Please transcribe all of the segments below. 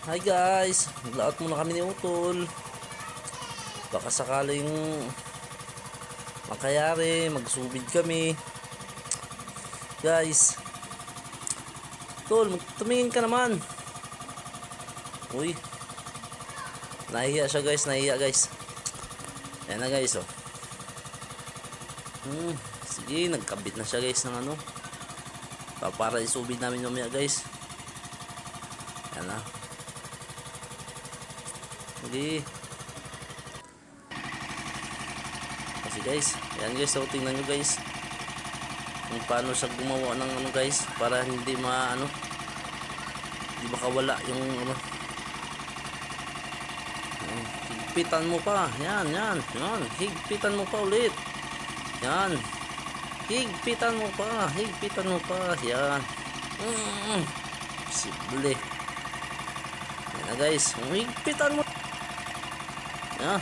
Hi guys, naglaot muna kami ni Utol. Baka sakaling makayari, magsubid kami. Guys, Utol, tumingin ka naman. Uy, nahiya siya guys, nahiya guys. Ayan na guys, oh. Sige, nagkabit na siya guys ng ano. Para isubid namin mamaya guys. Ayan na. Sige. Kasi guys, ayan guys, so tingnan nyo guys kung paano siya gumawa ng ano guys, para hindi hindi makawala yung ano. Higpitan mo pa, yan, higpitan mo pa ulit, yan, higpitan mo pa, yan. Posible. Yan na guys, higpitan mo. Yan.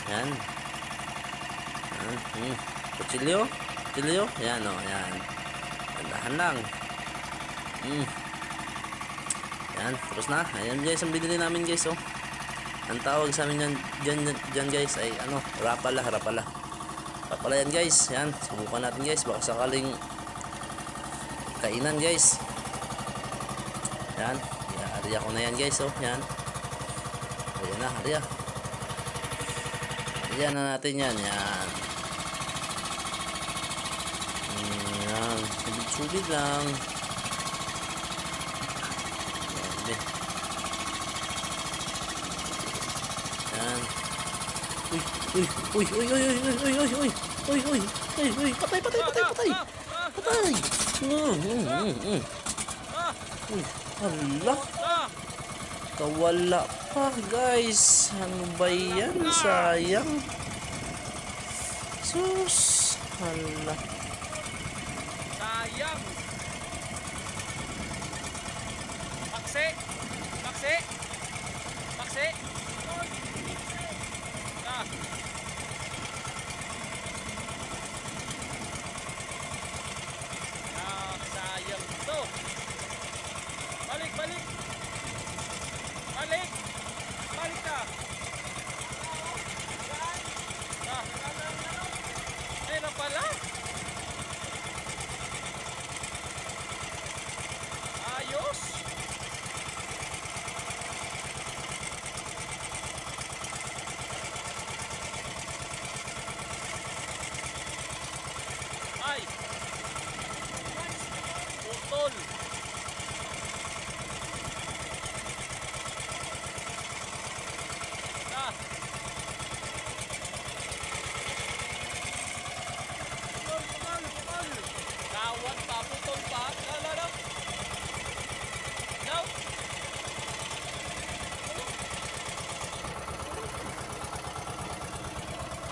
Yan. Kutsilyo. Yan o. Yan. Tandahan lang. Yan. Tapos na. Ayan guys, ang binili namin guys oh. Ang tawag sa amin dyan guys ay ano, rapala. Rapala yan guys. Yan. Subukan natin guys. Baka sakaling kainan guys. Yan. Iarya ko na yan guys oh. Yan. Ayan na, Arya. Ayan na natin yan. Yan. Yan. Subid lang. Yan. Uy. Patay. Hala. Kawala pa guys. Ano ba yan? Sayang. Sus. Hala. Sayang. Paksi. Sayang to. Balik ka. Ayun na pala. Ayos. Ay. Utol. Kawat pa, putol pa. No.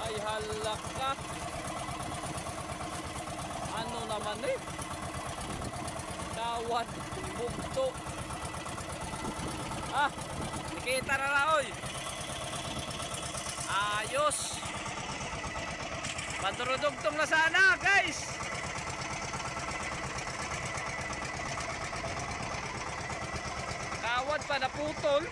Ay halak ka. Ano naman eh? Kawat, bugto. Nakita na oy. Ayos. Pandurudugtong na sana guys. Kawad pa naputol.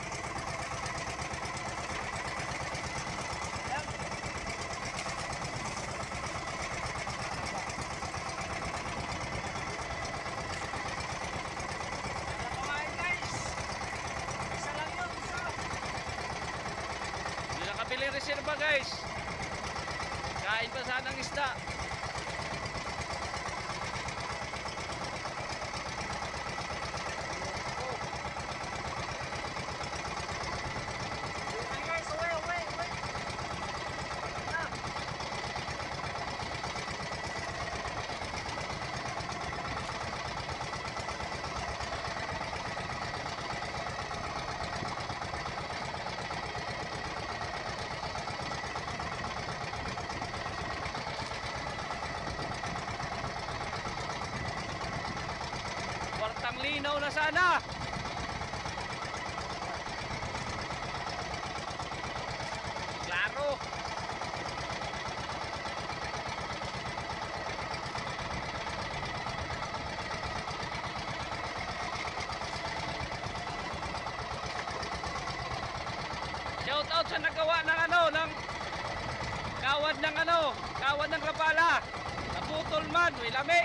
Hindi nakabili reserva guys. Kain pa sanang isda. Kwartang linaw na sana. Klaro. Shout out sa nagawa ng ano, ng kawad ng ano, kawad ng rapala. Naputol man, may lami.